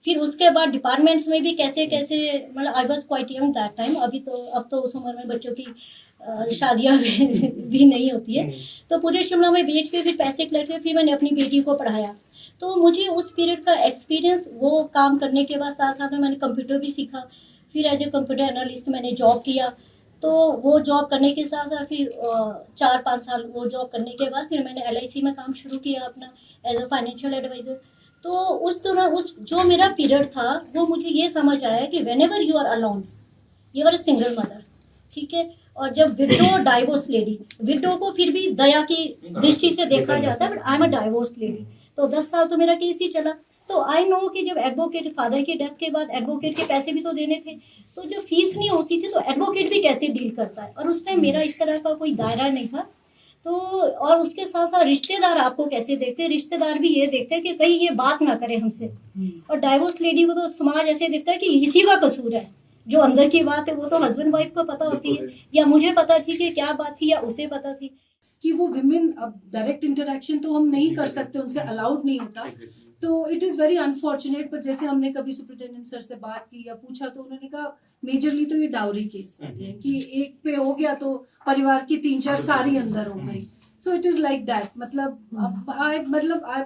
फिर उसके बाद डिपार्टमेंट्स में भी कैसे कैसे, मतलब I was quite young that time. अब तो उस उम्र में बच्चों की शादियाँ भी नहीं होती है। तो पूरे शिमला में बेच के फिर पैसे कलेक्ट कर फिर मैंने अपनी बेटी को पढ़ाया। तो मुझे उस पीरियड का एक्सपीरियंस, वो काम करने के बाद साथ साथ में मैंने कंप्यूटर भी सीखा। फिर एज ए कंप्यूटर एनालिस्ट मैंने जॉब किया। तो वो जॉब करने के साथ साथ फिर 4-5 साल वो जॉब करने के बाद फिर मैंने LIC में काम शुरू किया अपना एज अ फाइनेंशियल एडवाइज़र। तो उस दौरान जो मेरा पीरियड था वो मुझे ये समझ आया कि whenever you are alone, you are a single mother, ठीक है। और जब विडो, डाइवोर्स लेडी, विडो को फिर भी दया की दृष्टि से देखा जाता है, but I am a divorce lady. तो 10 साल तो मेरा केस ही चला। तो आई नो कि जब एडवोकेट, फादर की डेथ के बाद एडवोकेट के पैसे भी तो देने थे, तो जब फीस नहीं होती थी तो एडवोकेट भी कैसे डील करता है। और उस टाइम मेरा इस तरह का कोई दायरा नहीं था। तो और उसके साथ साथ रिश्तेदार आपको कैसे देखते हैं, रिश्तेदार भी ये देखते हैं कि कहीं ये बात ना करे हमसे। और डाइवोर्स लेडी को तो समाज ऐसे देखता है कि इसी का कसूर है, जो अंदर की बात है वो तो हस्बैंड वाइफ को पता होती है, या मुझे पता थी कि क्या बात थी या उसे पता थी। कि वो विमेन, अब डायरेक्ट इंटरेक्शन तो हम नहीं कर सकते, उनसे अलाउड नहीं होता। तो इट इज़ वेरी अनफॉर्चुनेट। पर जैसे हमने कभी सुपरिटेंडेंट सर से बात की या पूछा तो उन्होंने कहा मेजरली तो ये डाउरी केस है कि एक पे हो गया तो परिवार की 3-4 सारी अंदर हो गई। So it is like that.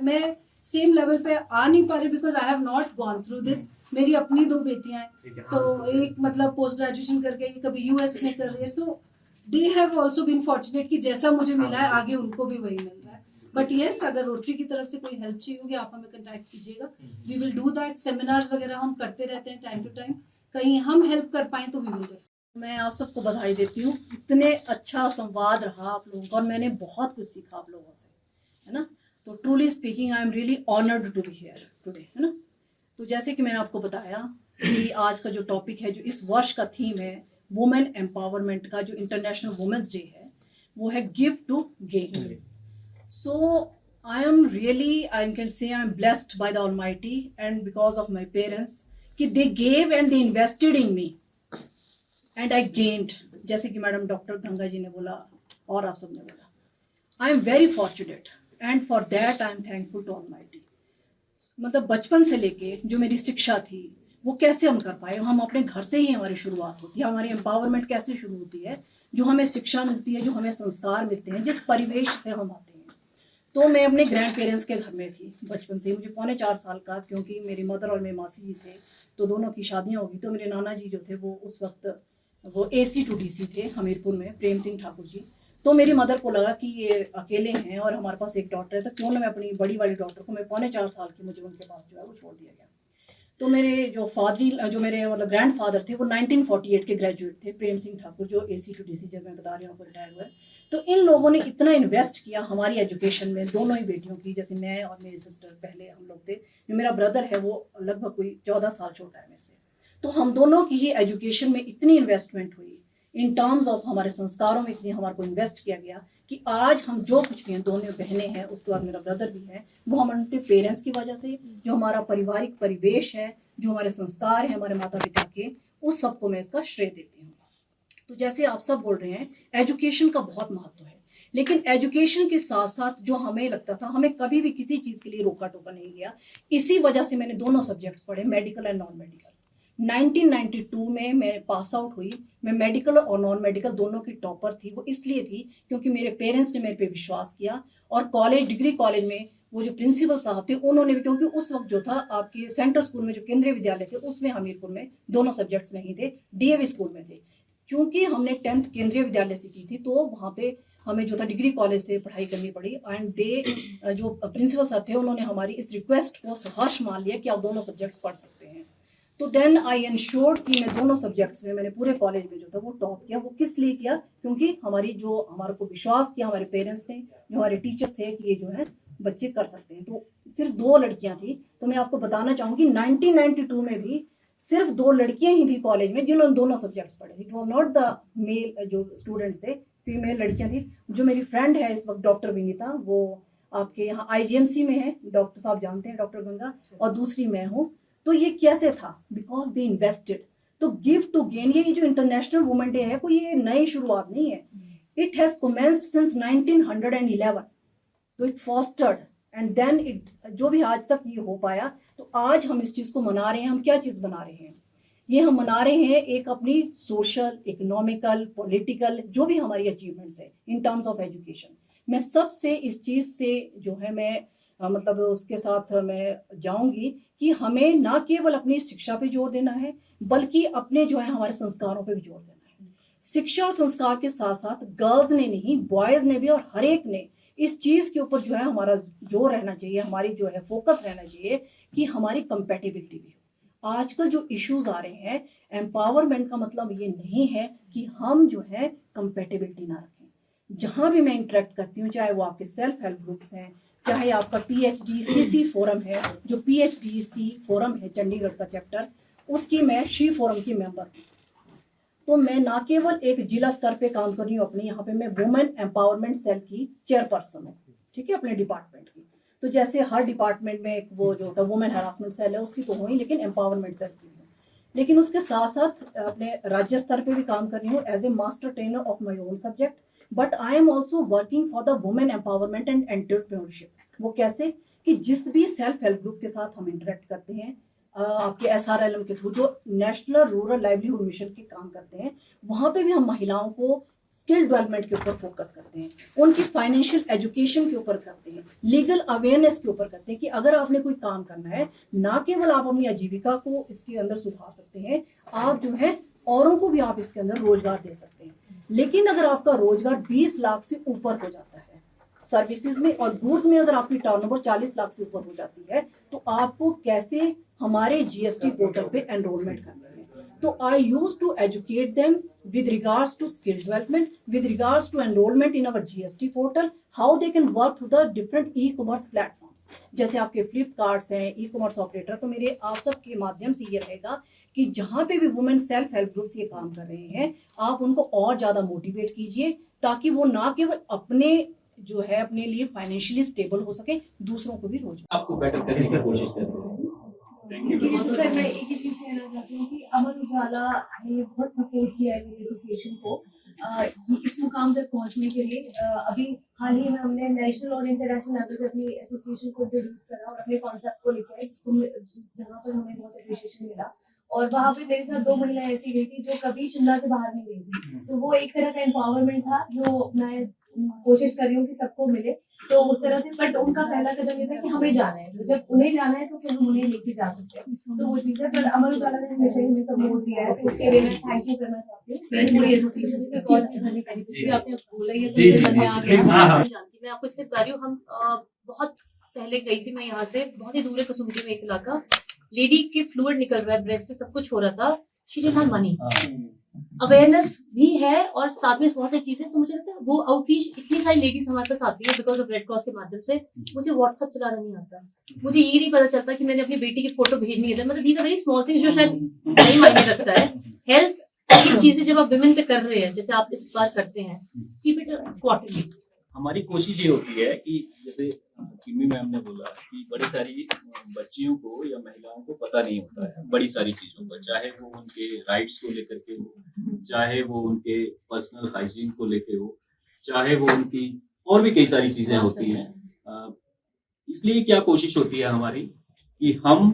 मैं सेम लेवल पे आ नहीं पा रही because I have not gone through this. मेरी अपनी 2 बेटियां हैं, तो एक पोस्ट ग्रेजुएशन करके कभी US में कर रही है। So they have also been fortunate कि जैसा मुझे मिला है आगे उनको भी वही मिल रहा है। बट येस, अगर रोटरी की तरफ से कोई हेल्प चाहिए होगी आप हमें कंटेक्ट कीजिएगा, we will do that. Seminars वगैरह हम करते रहते हैं टाइम टू टाइम, कहीं हम हेल्प कर पाए तो वी विल। मैं आप सबको बधाई देती हूँ, इतने अच्छा संवाद रहा आप लोगों का और मैंने बहुत कुछ सीखा आप लोगों से, है ना। तो truly speaking I am really honoured to be here today, है ना। तो जैसे कि मैंने आपको बताया कि आज का जो टॉपिक है, जो इस वर्ष का थीम है वुमेन एम्पावरमेंट का, जो इंटरनेशनल वुमेन्स डे है, वो है give to gain. So I am really, I can say I am blessed by the Almighty and because of my parents कि they gave and they invested in me and I gained, जैसे कि मैडम डॉक्टर गंगा जी ने बोला और आप सब ने बोला। I am very fortunate and for that I am thankful to Almighty। मतलब बचपन से लेके जो मेरी शिक्षा थी वो कैसे हम कर पाए, हम अपने घर से ही हमारी शुरुआत होती है। हमारी एम्पावरमेंट कैसे शुरू होती है, जो हमें शिक्षा मिलती है, जो हमें संस्कार मिलते हैं, जिस परिवेश से हम आते हैं। तो मैं अपने ग्रैंड पेरेंट्स के घर में थी बचपन से। मुझे 3.25 साल का, क्योंकि मेरी मदर और मेरी मासी जी थे तो दोनों की शादियां होगी। तो मेरे नाना जी जो थे वो उस वक्त वो AC to DC थे हमीरपुर में, प्रेम सिंह ठाकुर जी। तो मेरी मदर को लगा कि ये अकेले हैं और हमारे पास एक डॉक्टर है, तो क्यों ना मैं अपनी बड़ी वाली डॉक्टर को, मैं 4.25 साल की मुझे उनके पास जो है वो छोड़ दिया गया। तो मेरे जो मेरे मतलब ग्रैंड फादर थे वो 1948 के ग्रेजुएट थे, प्रेम सिंह ठाकुर, जो AC to DC जब मैं बता रही हूँ आपको रिटायर हुए। तो इन लोगों ने इतना इन्वेस्ट किया हमारी एजुकेशन में, दोनों ही बेटियों की। जैसे मैं और मेरी सिस्टर, पहले हम लोग थे, जो मेरा ब्रदर है वो लगभग कोई 14 साल छोटा है मेरे से। तो हम दोनों की ही एजुकेशन में इतनी इन्वेस्टमेंट हुई, इन टर्म्स ऑफ हमारे संस्कारों में इतनी हमारे को इन्वेस्ट किया गया कि आज हम जो कुछ भी हैं, दोनों बहनें हैं, उसके बाद मेरा ब्रदर भी है, वो हमारे पेरेंट्स की वजह से, जो हमारा पारिवारिक परिवेश है, जो हमारे संस्कार हैं हमारे माता पिता के, उस सबको मैं इसका श्रेय देती हूँ। तो जैसे आप सब बोल रहे हैं, एजुकेशन का बहुत महत्व है, लेकिन एजुकेशन के साथ साथ जो हमें लगता था, हमें कभी भी किसी चीज़ के लिए रोका टोका नहीं गया। इसी वजह से मैंने दोनों सब्जेक्ट्स पढ़े, मेडिकल एंड नॉन मेडिकल। 1992 में मैं पास आउट हुई। मैं मेडिकल और नॉन मेडिकल दोनों की टॉपर थी। वो इसलिए थी क्योंकि मेरे पेरेंट्स ने मेरे पे विश्वास किया, और कॉलेज, डिग्री कॉलेज में वो जो प्रिंसिपल साहब थे उन्होंने भी, क्योंकि उस वक्त जो था आपके सेंट्रल स्कूल में जो केंद्रीय विद्यालय थे उसमें हमीरपुर में दोनों सब्जेक्ट्स नहीं थे, DAV स्कूल में थे। क्योंकि हमने 10th केंद्रीय विद्यालय से की थी तो वहाँ पे हमें जो था डिग्री कॉलेज से पढ़ाई करनी पड़ी। एंड दे जो प्रिंसिपल सर थे उन्होंने हमारी इस रिक्वेस्ट को हर्ष मान लिया कि आप दोनों सब्जेक्ट्स पढ़ सकते हैं। तो देन आई एंश्योर्ड कि मैं दोनों सब्जेक्ट्स में, मैंने पूरे कॉलेज में जो था वो टॉप किया। वो किस लिए किया? क्योंकि हमारी जो हमारे को विश्वास किया हमारे पेरेंट्स ने, जो हमारे टीचर्स थे कि ये जो है बच्चे कर सकते हैं। तो सिर्फ 2 लड़कियां थी। तो मैं आपको बताना चाहूँगी 1992 में भी सिर्फ 2 लड़कियां ही थी कॉलेज में जिन्होंने दोनों सब्जेक्ट्स पढ़े थे। It was not the male जो स्टूडेंट्स थे, फीमेल लड़कियां थी। जो मेरी फ्रेंड है इस वक्त डॉक्टर विनीता, वो आपके यहाँ IGMC में है, डॉक्टर साहब जानते हैं, डॉक्टर गंगा, और दूसरी मैं हूँ। तो ये कैसे था? Because they invested. तो गिव टू गेन, ये जो इंटरनेशनल वुमेन डे है कोई ये नई शुरुआत नहीं है। It has commenced since 1911। तो इट फॉस्टर्ड एंड देन इट, जो भी आज तक ये हो पाया। तो आज हम इस चीज़ को मना रहे हैं। हम क्या चीज़ मना रहे हैं? ये हम मना रहे हैं एक अपनी सोशल, इकोनॉमिकल, पॉलिटिकल जो भी हमारी अचीवमेंट्स है इन टर्म्स ऑफ एजुकेशन। मैं सबसे इस चीज़ से जो है मैं मतलब उसके साथ मैं जाऊंगी कि हमें ना केवल अपनी शिक्षा पे जोर देना है बल्कि अपने जो है हमारे संस्कारों पे भी जोर देना है। शिक्षा और संस्कार के साथ साथ गर्ल्स ने नहीं, बॉयज़ ने भी और हर एक ने इस चीज़ के ऊपर जो है हमारा जोर रहना चाहिए, हमारी जो है फोकस रहना चाहिए कि हमारी कंपेटिबिलिटी भी हो। आजकल जो इश्यूज आ रहे हैं, एम्पावरमेंट का मतलब ये नहीं है कि हम जो है कंपेटिबिलिटी ना रखें। जहाँ भी मैं इंटरेक्ट करती हूँ, चाहे वो आपके सेल्फ हेल्प ग्रुप्स हैं, चाहे आपका PHDCC फोरम है, जो PHDC फोरम है चंडीगढ़ का चैप्टर, उसकी मैं शी फोरम की मेंबर हूँ। तो मैं ना केवल एक जिला स्तर पे काम कर रही हूँ अपने यहाँ पे, मैं वुमेन एम्पावरमेंट सेल की चेयरपर्सन हूँ, ठीक है, अपने डिपार्टमेंट की। तो जैसे हर डिपार्टमेंट में एक वो जो होता है वुमेन हरासमेंट सेल है उसकी तो हुई, लेकिन एम्पावरमेंट सेल की हूँ। लेकिन उसके साथ साथ अपने राज्य स्तर पे भी काम कर रही हूँ as a master trainer of my own subject. But I am also working for the women empowerment and entrepreneurship. वो कैसे कि जिस भी सेल्फ हेल्प ग्रुप के साथ हम इंटरेक्ट करते हैं, आपके SRLM के थ्रू जो नेशनल रूरल लाइवलीहुड मिशन के काम करते हैं, वहाँ पे भी हम महिलाओं को स्किल डेवलपमेंट के ऊपर फोकस करते हैं, उनकी फाइनेंशियल एजुकेशन के ऊपर करते हैं, लीगल अवेयरनेस के ऊपर करते हैं कि अगर आपने कोई काम करना है, ना केवल आप अपनी आजीविका को इसके अंदर सुधार सकते हैं, आप जो है औरों को भी आप इसके अंदर रोजगार दे सकते हैं। लेकिन अगर आपका रोजगार 20 लाख से ऊपर हो जाता है सर्विसेज में, और गुड्स में अगर आपकी टर्नओवर 40 लाख से ऊपर हो जाती है, तो आपको कैसे हमारे GST पोर्टल पे एनरोलमेंट करना है। तो I use to educate them with regards to skill development, with regards to enrolment in our GST portal, how they can work through the different e-commerce platforms, जैसे आपके फ्लिपकार्ट्स हैं, ई-कॉमर्स ऑपरेटर। तो मेरे आप सब के माध्यम से ये रहेगा कि जहाँ पे भी वुमेन सेल्फ हेल्प ग्रुप्स ये काम कर रहे हैं, आप उनको और ज़्यादा मोटिवेट कीजिए ताकि वो ना केवल अपने जो है अपने लिए फाइनेंशियली स्टेबल हो सके, दूसरों को भी रोजगार आपको बेटर करने की कोशिश करते हैं। सर मैं एक ही चीज कहना चाहती हूँ कि अमर उजाला ने बहुत सपोर्ट किया है मेरी एसोसिएशन को इस मुकाम तक पहुँचने के लिए। अभी हाल ही में हमने नेशनल और इंटरनेशनल लेवल पे अपनी एसोसिएशन को इंट्रोड्यूस करा और अपने कॉन्सेप्ट को लेकर आए, जहाँ पर हमें बहुत अप्रिशिएशन मिला। और वहाँ पे मेरे साथ 2 महिलाएं ऐसी गई थी जो कभी शिमला से बाहर नहीं गई थी। तो वो एक तरह का एम्पावरमेंट था जो मैं कोशिश कर रही हूँ कि सबको मिले। तो उस तरह से, बट उनका पहला कदम ये था कि हमें जाना है, तो जब उन्हें जाना है तो फिर हम उन्हें लेके जा सकते हैं। तो वो चीज़ है। पर अमर उजाला ने हमेशा हमें सपोर्ट दिया है, तो उसके लिए मैं थैंक यू करना चाहती हूँ। आपने बोला ही है तो मन में आ गया। मैं आपको इससे बता रही हूँ, हम बहुत पहले गई थी मैं यहाँ से, बहुत ही दूर है कसुम्पटी में एक इलाका, लेडी के फ्लूइड निकल रहा है, ब्रेस्ट से सब कुछ हो रहा था, she did not money. Awareness भी है और साथ में बहुत सारी चीजें। तो मुझे लगता है वो आउटरीच, इतनी सारी लेडीज हमारे पास आती है बिकॉज ऑफ रेड क्रॉस के माध्यम से। मुझे व्हाट्सएप चलाना नहीं आता, मुझे ये नहीं पता चलता कि मैंने अपनी बेटी की फोटो भेजनी है। मतलब these are very small things जो शायद नहीं मायने रखता है। हेल्थ की चीजें जब आप विमेन पे कर रहे हैं, जैसे आप इस बार करते हैं, कीप इट क्वार्टरली। हमारी कोशिश ये होती है कि जैसे किमी मैम ने बोला कि बड़ी सारी बच्चियों को या महिलाओं को पता नहीं होता है बड़ी सारी चीजों का, चाहे वो उनके राइट्स को लेकर के हो, चाहे वो उनके पर्सनल हाइजीन को लेके हो, चाहे वो उनकी और भी कई सारी चीजें होती हैं। इसलिए क्या कोशिश होती है हमारी कि हम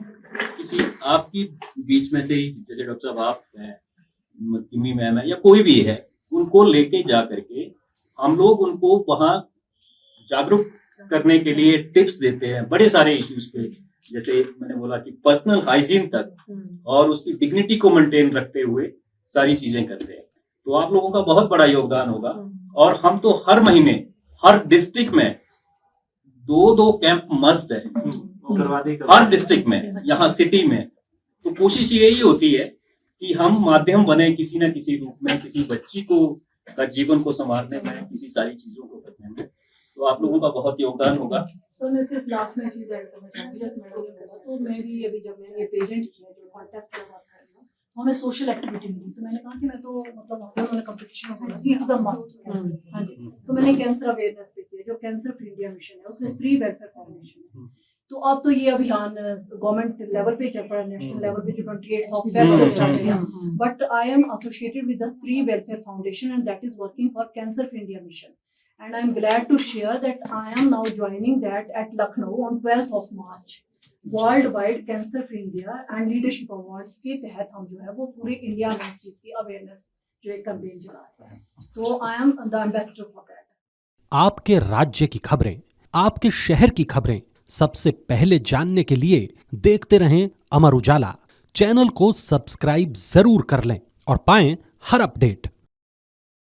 किसी आपकी बीच में से ही, जैसे डॉक्टर साहब आप हैं, किमी मैम है या कोई भी है, उनको लेके जा करके हम लोग उनको वहाँ जागरूक करने के लिए टिप्स देते हैं बड़े सारे इश्यूज पे, जैसे मैंने बोला कि पर्सनल हाइजीन तक और उसकी डिग्निटी को मेंटेन रखते हुए सारी चीजें करते हैं। तो आप लोगों का बहुत बड़ा योगदान होगा। और हम तो हर महीने हर डिस्ट्रिक्ट में 2-2 कैंप मस्ट है, हर डिस्ट्रिक्ट में, यहाँ सिटी में। तो कोशिश यही होती है कि हम माध्यम बने किसी न किसी रूप में, किसी बच्ची को का जीवन को संवारने में, किसी सारी चीजों को करने में। तो आप लोगों का बहुत योगदान होगा। सर मैं सिर्फ लास्ट में चीज ऐड करना चाहूँगी, जैसे मैडम ने बोला, तो मैं भी अभी जब मैंने ये पेजेंट किया जो कॉन्टेस्ट की बात कर रही हूँ, तो हमें सोशल एक्टिविटी मिली, तो मैंने कहा कि मैं तो मतलब वहाँ पे उन्होंने कंपटीशन में बोला कि इट्स अ मस्ट। हाँ जी, तो मैंने कैंसर अवेयरनेस पे किया, जो कैंसर फ्री इंडिया मिशन है उसमें स्त्री वेलफेयर फाउंडेशन है। तो अब तो ये अभियान गवर्नमेंट लेवल पे चल रहा है, नेशनल लेवल पे जो 28 ऑफ फेब से स्टार्ट किया, but I am associated with the Stree welfare foundation and that is working for cancer free India mission, and I'm glad to share that I am now joining that at Lucknow on 12th of March, Worldwide Cancer Free India and Leadership Awards के तहत हम जो है वो पूरे इंडिया में इस चीज की अवेयरनेस जो एक कैंपेन चला रहे हैं, तो I am the ambassador for that। आपके राज्य की खबरें, आपके शहर की खबरें सबसे पहले जानने के लिए देखते रहें अमर उजाला। चैनल को सब्सक्राइब जरूर कर लें और पाएं हर अपडेट।